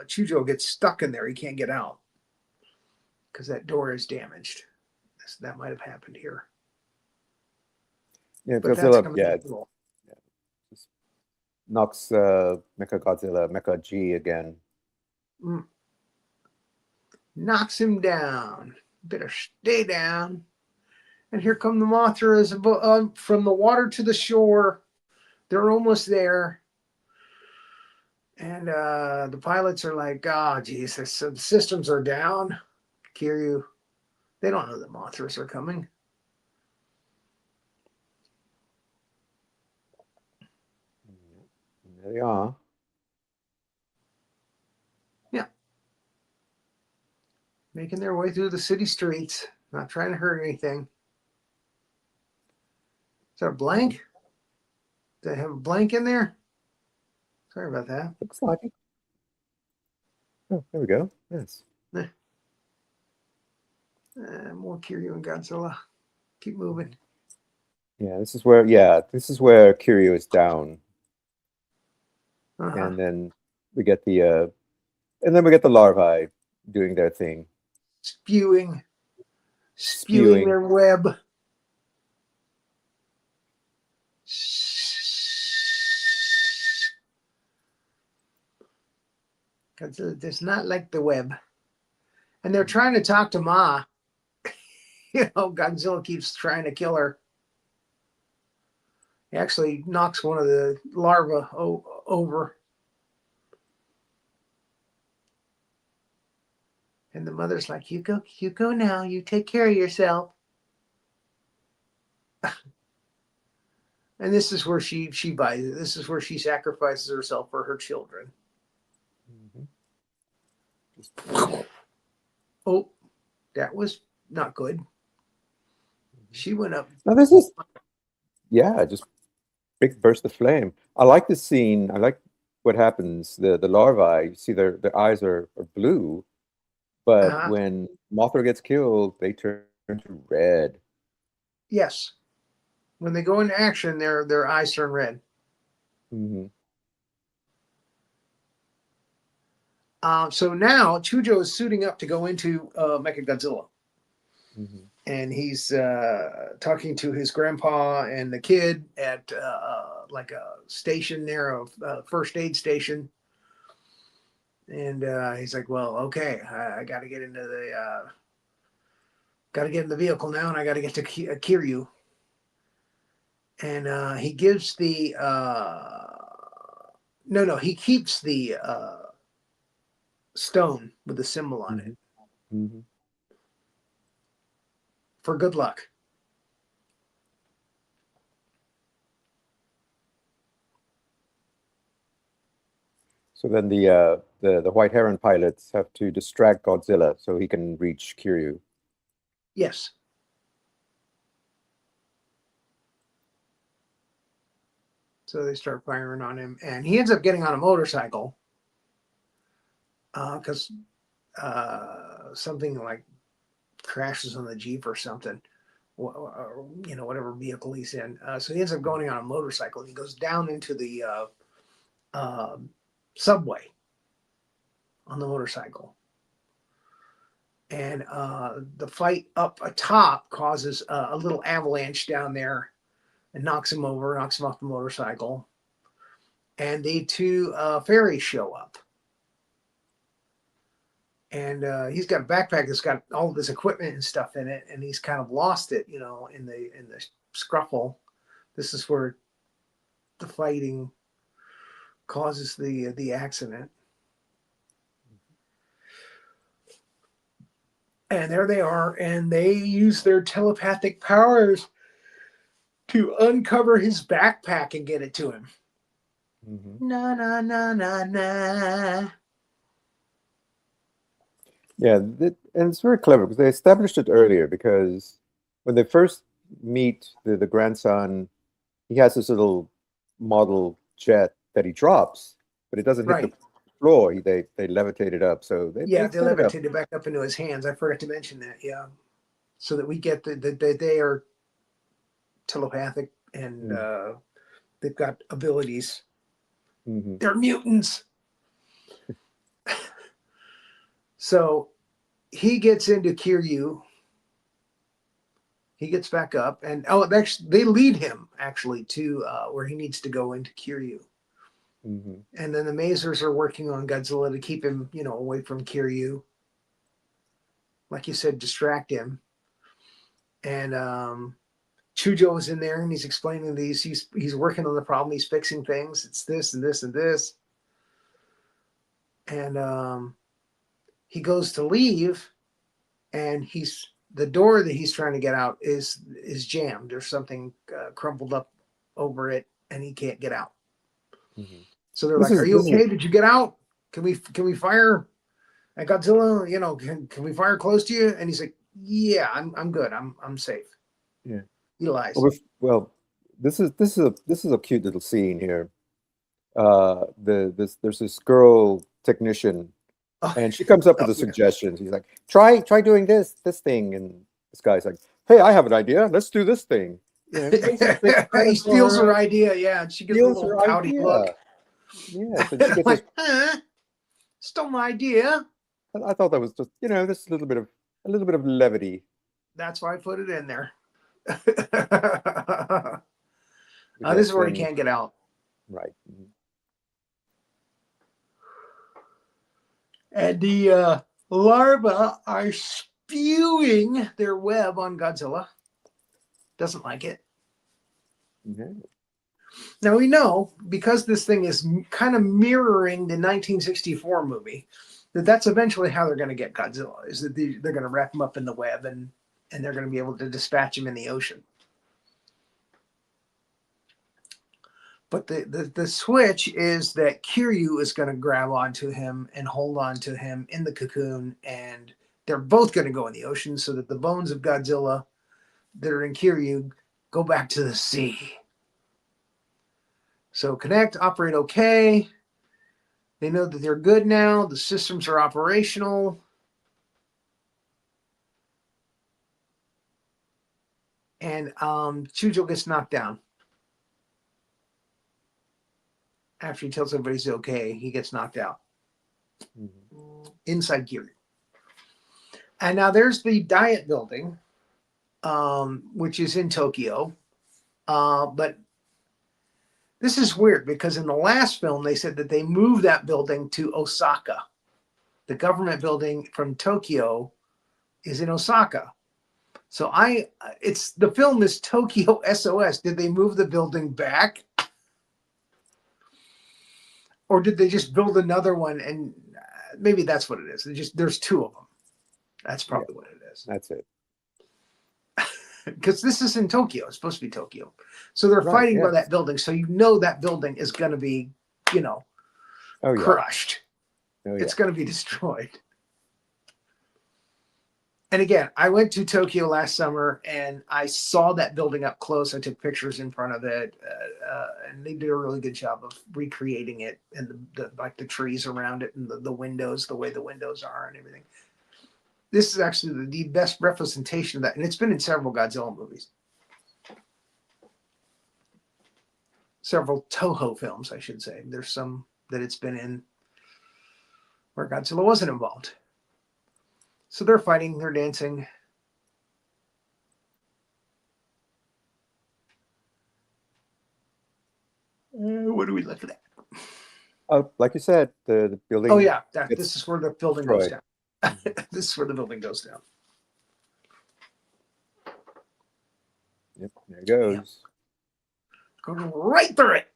Chujo gets stuck in there. He can't get out because that door is damaged. That might have happened here, Yeah, but that's Godzilla. coming Yeah, up. yeah, just knocks Mecha Godzilla, Mecha G again. Mm. Knocks him down. Better stay down. And here come the Mothras from the water to the shore. They're almost there. And the pilots are like, oh, geez, the systems are down. Kiryu, they don't know the Mothras are coming. And there they are. Yeah, making their way through the city streets, not trying to hurt anything. Is that a blank? Do they have a blank in there? Sorry about that. Looks like it. Oh, there we go. Yes. More Kiryu and Godzilla. Keep moving. Yeah, this is where Kiryu is down, Uh-huh. and then we get the larvae doing their thing, Spewing spewing. their web. Godzilla does not like the web. And they're trying to talk to Ma. Godzilla keeps trying to kill her. He actually knocks one of the larvae over. And the mother's like, you go now. You take care of yourself. And this is where she buys it. This is where she sacrifices herself for her children. Mhm. Oh, that was not good. She went up. Now this is just big burst of flame. I like the scene. I like what happens. The larvae, you see their eyes are blue, but Uh-huh. when Mothra gets killed, they turn to red. Yes. When they go into action, their eyes turn red. Hmm. So now Chujo is suiting up to go into Mechagodzilla. Hmm. And he's talking to his grandpa and the kid at like a station there, a first aid station. And he's like, "Well, okay, I got to get into the vehicle now, and I got to get to Kiryu." And he gives the no, he keeps the stone with the symbol on it Hmm. Hmm. for good luck. So then the White Heron pilots have to distract Godzilla so he can reach Kiryu. Yes. So they start firing on him, and he ends up getting on a motorcycle because something like crashes on the Jeep or something, or whatever vehicle he's in. So he ends up going on a motorcycle. He goes down into the uh, subway on the motorcycle, and the fight up atop causes a little avalanche down there and knocks him over, knocks him off the motorcycle. and the two fairies show up. And he's got a backpack that's got all of his equipment and stuff in it, and he's kind of lost it, in the scruffle. This is where the fighting causes the accident. And there they are, and they use their telepathic powers to uncover his backpack and get it to him. Na na na na na. Yeah, and it's very clever because they established it earlier, because when they first meet the grandson, he has this little model jet that he drops, but it doesn't hit the floor. They levitate it up. So they levitate it back up into his hands. I forgot to mention that. Yeah. So that we get that they are telepathic and they've got abilities. They're mutants. So he gets into Kiryu. He gets back up, and they lead him actually to where he needs to go into Kiryu. And then the Mazers are working on Godzilla to keep him, away from Kiryu. Like you said, distract him. And Chujo is in there, and he's explaining these. He's working on the problem. He's fixing things. It's this and this and this. And he goes to leave, and the door that he's trying to get out is jammed. There's something crumpled up over it, and he can't get out. So they're like, "Are you okay? Did you get out? Can we fire at Godzilla? Can we fire close to you?" And he's like, "Yeah, I'm good. I'm safe." Yeah. He lies. Well, this is a cute little scene here. There's this girl technician, and she comes up with a suggestion. She's like, try doing this thing, and this guy's like, "Hey, I have an idea. Let's do this thing." He steals her idea. Yeah, and she gets a little pouty look. Yeah, so she gets like, stole my idea. I thought that was just this a little bit of levity. That's why I put it in there. This is where he can't get out. Right. And the larvae are spewing their web on Godzilla. Doesn't like it. Now we know, because this thing is kind of mirroring the 1964 movie, that's eventually how they're going to get Godzilla, is that they're going to wrap him up in the web and they're going to be able to dispatch him in the ocean. But the switch is that Kiryu is going to grab onto him and hold on to him in the cocoon, and they're both going to go in the ocean so that the bones of Godzilla that are in Kiryu go back to the sea. So connect, operate okay. They know that they're good now. The systems are operational. And Chujo gets knocked down. After he tells everybody he's okay, he gets knocked out. Inside Kiryu. And now there's the Diet Building, which is in Tokyo. But this is weird, because in the last film, they said that they moved that building to Osaka. The government building from Tokyo is in Osaka. So the film is Tokyo SOS. Did they move the building back? Or did they just build another one? And maybe that's what it is. There's two of them. That's probably what it is. That's it. Because this is in Tokyo. It's supposed to be Tokyo. So they're fighting by that building. So that building is going to be, crushed. It's going to be destroyed. And again, I went to Tokyo last summer, and I saw that building up close. I took pictures in front of it, and they did a really good job of recreating it, and the trees around it, and the windows, the way the windows are, and everything. This is actually the best representation of that, and it's been in several Godzilla movies. Several Toho films, I should say. There's some that it's been in where Godzilla wasn't involved. So they're fighting, they're dancing. What are we looking at? Like you said, the building. Oh yeah, gets this is where the building goes destroyed. down. This is where the building goes down. Yep, there it goes. Go right through it.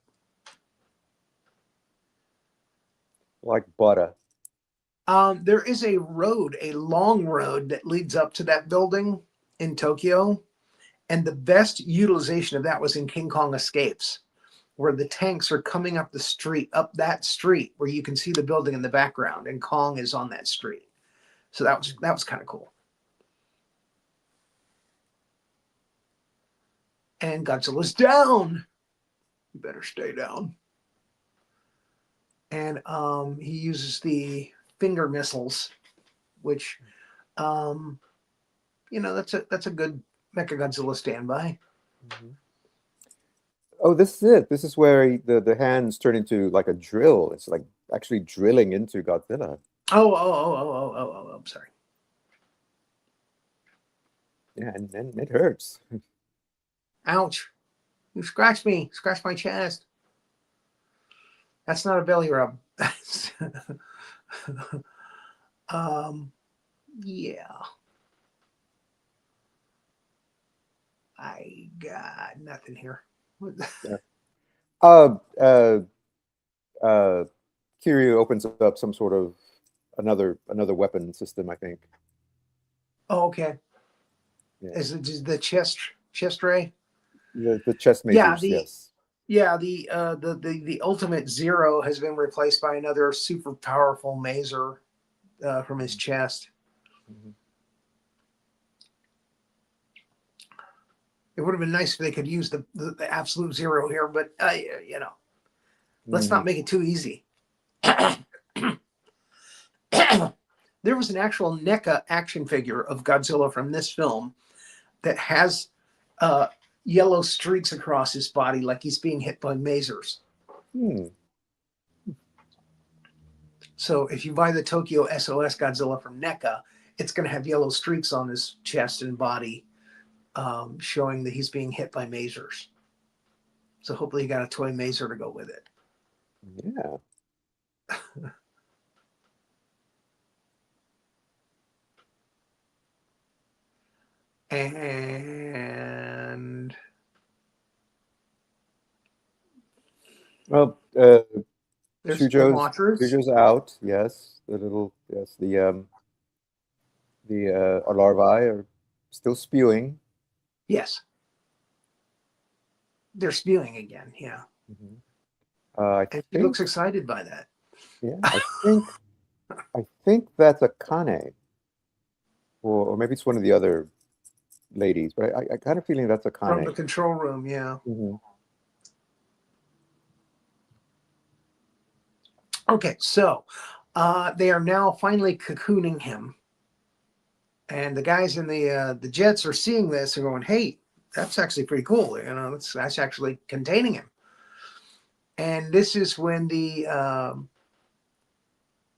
Like butter. There is a road, a long road that leads up to that building in Tokyo. And the best utilization of that was in King Kong Escapes, where the tanks are coming up the street, up that street where you can see the building in the background, and Kong is on that street. So that was kind of cool. And Godzilla's down. You better stay down. And he uses the finger missiles, which that's a good Mechagodzilla standby. Mm-hmm. Oh, this is it. This is where the hands turn into like a drill. It's like actually drilling into Godzilla. Oh, I'm sorry. Yeah, and it hurts. Ouch. You scratched me. Scratched my chest. That's not a belly rub. Yeah. I got nothing here. Yeah. Kiryu opens up some sort of another weapon system, I think. Oh, okay. Yeah. Is it just the chest ray? The chest majors, yes. Yeah, the ultimate Zero has been replaced by another super powerful maser from his chest. Mm-hmm. It would have been nice if they could use the absolute Zero here, but let's not make it too easy. There was an actual NECA action figure of Godzilla from this film that has yellow streaks across his body like he's being hit by masers. So if you buy the Tokyo SOS Godzilla from NECA, it's going to have yellow streaks on his chest and body, showing that he's being hit by masers. So hopefully you got a toy maser to go with it. Yeah. And well, there's the launchers. Chujo's out. Yes, the larvae are still spewing. Yes, they're spewing again. Yeah. Mm-hmm. He looks excited by that. Yeah, I think that's a Kane, or maybe it's one of the other ladies, but I kind of feeling that's a Kane. From the control room, yeah. Mm-hmm. Okay, so they are now finally cocooning him, and the guys in the jets are seeing this and going, "Hey, that's actually pretty cool. That's actually containing him." And this is when the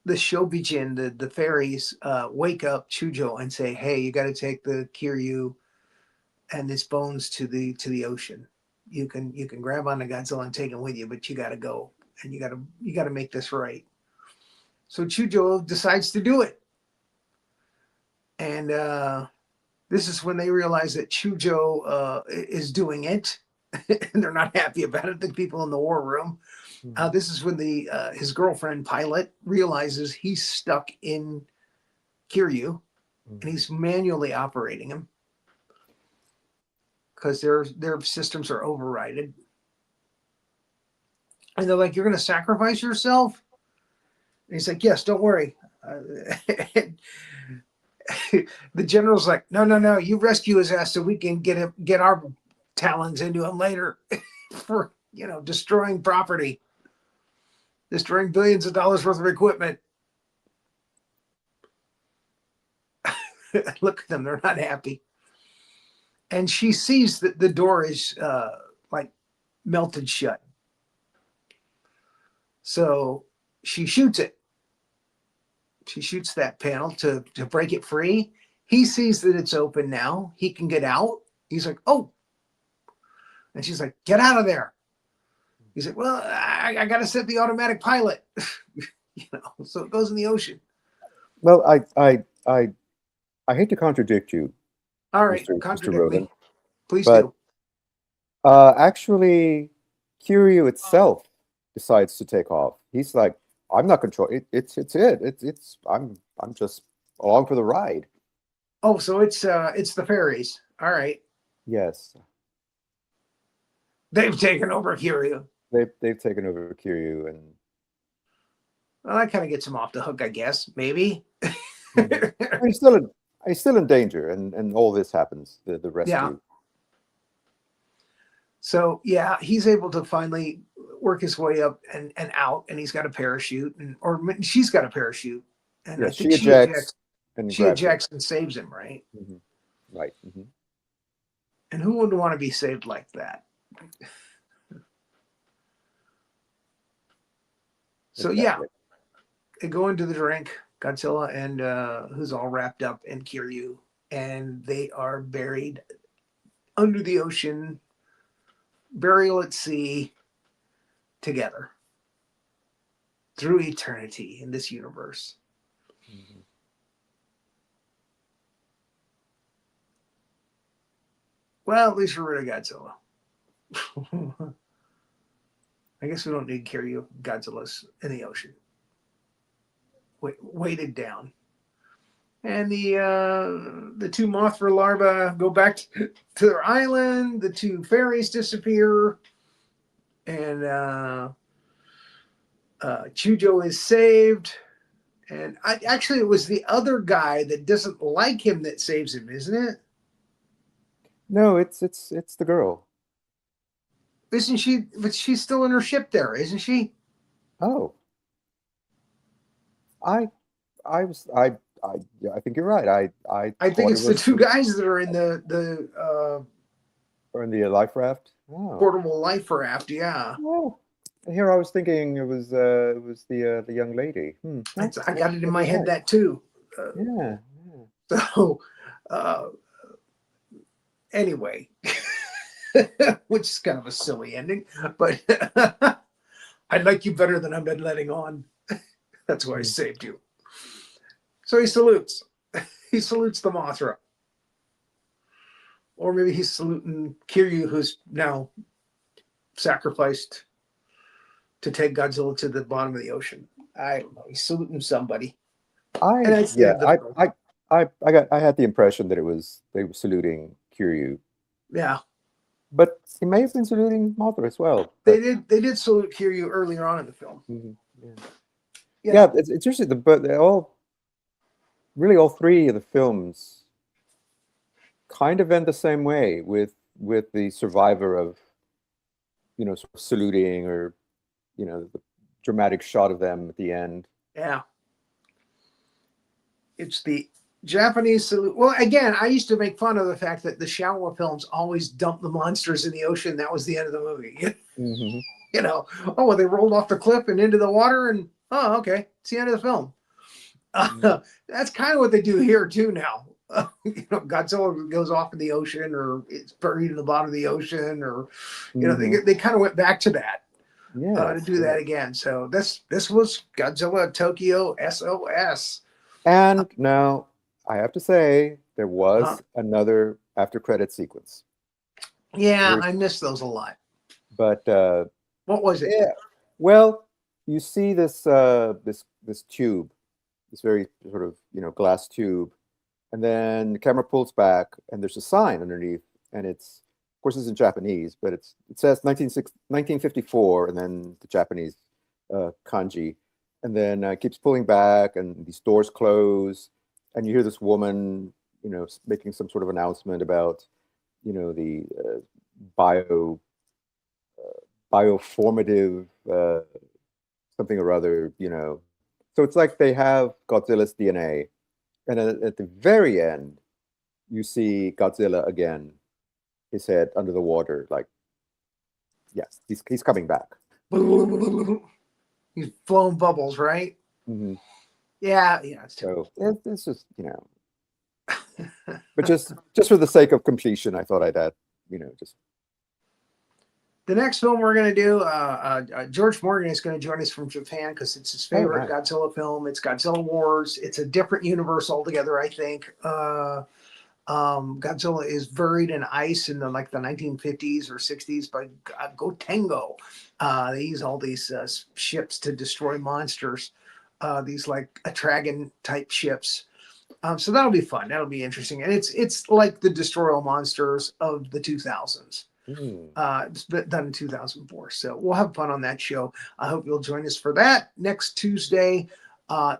Shobijin, the fairies, wake up Chujo and say, "Hey, you got to take the Kiryu and his bones to the ocean. You can grab onto Godzilla and take him with you, but you got to go and you got to make this right." So Chujo decides to do it, and this is when they realize that Chujo is doing it, and they're not happy about it. The people in the war room. This is when his girlfriend pilot realizes he's stuck in Kiryu, and he's manually operating him because their systems are overridden. And they're like, "You're going to sacrifice yourself?" And he's like, "Yes, don't worry." The general's like, "No, you rescue his ass so we can get our talons into him later for destroying property, destroying billions of dollars worth of equipment." Look at them; they're not happy. And she sees that the door is like melted shut. So she shoots it. She shoots that panel to break it free. He sees that it's open now. He can get out. He's like, "Oh." And she's like, "Get out of there." He said, "Well, I got to set the automatic pilot, so it goes in the ocean." Well, I hate to contradict you, All right, Mr. contradict Roland, me, please but do. actually, Kiryu itself decides to take off. He's like, I'm not controlling it. I'm just along for the ride. Oh, so it's the fairies. All right, Yes, they've taken over Kiryu. they've taken over Kiryu, and Well, that kind of gets him off the hook, I guess. Maybe. he's still in danger, and all this happens. The Yeah. rescue. So yeah, he's able to finally work his way up and out, and he's got a parachute, or she's got a parachute, and I Yes, think she ejects and she grabs him. ejects and saves him, right? Right. And who would want to be saved like that? So yeah, Exactly. they go into the drink, Godzilla and who's all wrapped up in Kiryu, and they are buried under the ocean, burial at sea, together through eternity in this universe. Well, at least we're rid of Godzilla. I guess we don't need Kiryu. Godzilla's in the ocean, weighted down. And the two Mothra larvae go back to their island. The two fairies disappear, and Chujo is saved. And actually, it was the other guy that doesn't like him that saves him, isn't it? No, it's the girl. Isn't she? But she's still in her ship there, isn't she? Oh, yeah, I think you're right. I think thought it it's the was two guys that are in the or in the life raft. Oh, portable life raft. Yeah, well, here I was thinking it was the young lady. I got it in my head that too. Yeah. So, uh, anyway, which is kind of a silly ending, but I like you better than I've been letting on. That's why I saved you. So he salutes. He salutes the Mothra. Or maybe he's saluting Kiryu, who's now sacrificed to take Godzilla to the bottom of the ocean. I don't know. He's saluting somebody. I had the impression that they were saluting Kiryu. Yeah. But he may have been saluting Mothra as well. They did salute Kiryu earlier on in the film. Yeah, it's interesting. But all three of the films kind of end the same way with the survivor of sort of saluting, or the dramatic shot of them at the end. Yeah. It's the Japanese salute. Well, again, I used to make fun of the fact that the Showa films always dumped the monsters in the ocean. That was the end of the movie. Well, they rolled off the cliff and into the water, and okay, it's the end of the film. That's kind of what they do here too now. Godzilla goes off in the ocean, or it's buried in the bottom of the ocean, or they kind of went back to that to do that again. So this was Godzilla Tokyo SOS. And now I have to say there was another after credit sequence. Yeah, I missed those a lot. But what was it? Yeah, well, you see this tube, this very sort of glass tube, and then the camera pulls back, and there's a sign underneath, and of course it's in Japanese, but it says 1954, and then the Japanese kanji, and then it keeps pulling back, and these doors close, and you hear this woman, making some sort of announcement about, the bioformative something or other, So it's like they have Godzilla's DNA, and at the very end, you see Godzilla again, his head under the water, like, yes, he's coming back. He's blowing bubbles, right? Yeah, it's so it's just but just for the sake of completion, I thought I'd add, just. The next film we're going to do, George Morgan is going to join us from Japan because it's his favorite Godzilla film. It's Godzilla Wars. It's a different universe altogether, I think. Godzilla is buried in ice in the 1950s or 60s by Gotengo. They use all these ships to destroy monsters, these like Atragan type ships. So that'll be fun. That'll be interesting. And it's like the Destroy All Monsters of the 2000s. It's been done in 2004. So we'll have fun on that show. I hope you'll join us for that next Tuesday.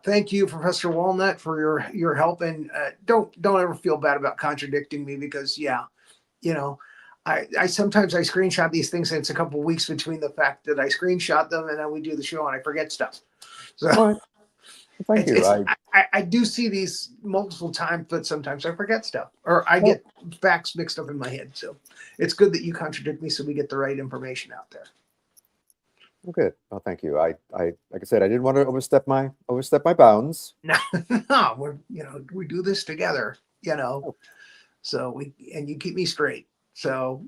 Thank you, Professor Wallnott, for your help. And don't ever feel bad about contradicting me because, I sometimes I screenshot these things and it's a couple of weeks between the fact that I screenshot them and then we do the show and I forget stuff. So thank you. I do see these multiple times, but sometimes I forget stuff or I get facts mixed up in my head. So it's good that you contradict me so we get the right information out there. Well, good. Well, thank you. I like I said, I didn't want to overstep my bounds. No, we do this together, So you keep me straight. So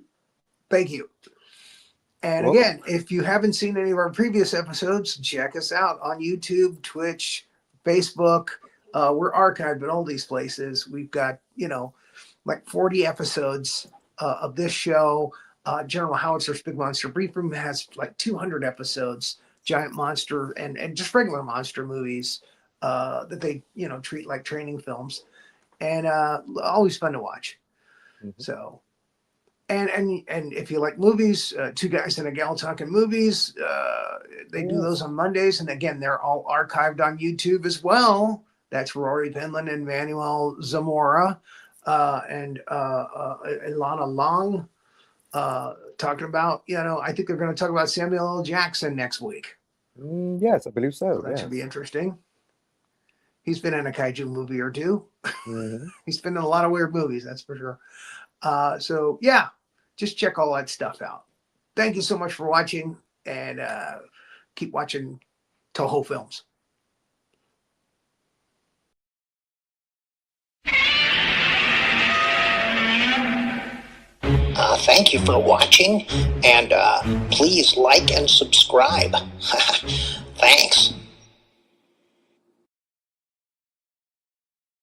thank you. And again, if you haven't seen any of our previous episodes, check us out on YouTube, Twitch, Facebook. We're archived at all these places. We've got, like 40 episodes of this show. General Howitzer's Big Monster Brief Room has like 200 episodes, giant monster and just regular monster movies that they, treat like training films. And always fun to watch. Mm-hmm. So. And if you like movies, Two Guys and a Gal Talking Movies, they do those on Mondays. And again, they're all archived on YouTube as well. That's Rory Penland and Manuel Zamora and Ilana Long talking about, I think they're going to talk about Samuel L. Jackson next week. Yes, I believe so. That should be interesting. He's been in a kaiju movie or two. Mm-hmm. He's been in a lot of weird movies, that's for sure. So yeah, just check all that stuff out. Thank you so much for watching and keep watching Toho films. Thank you for watching and please like and subscribe. Thanks.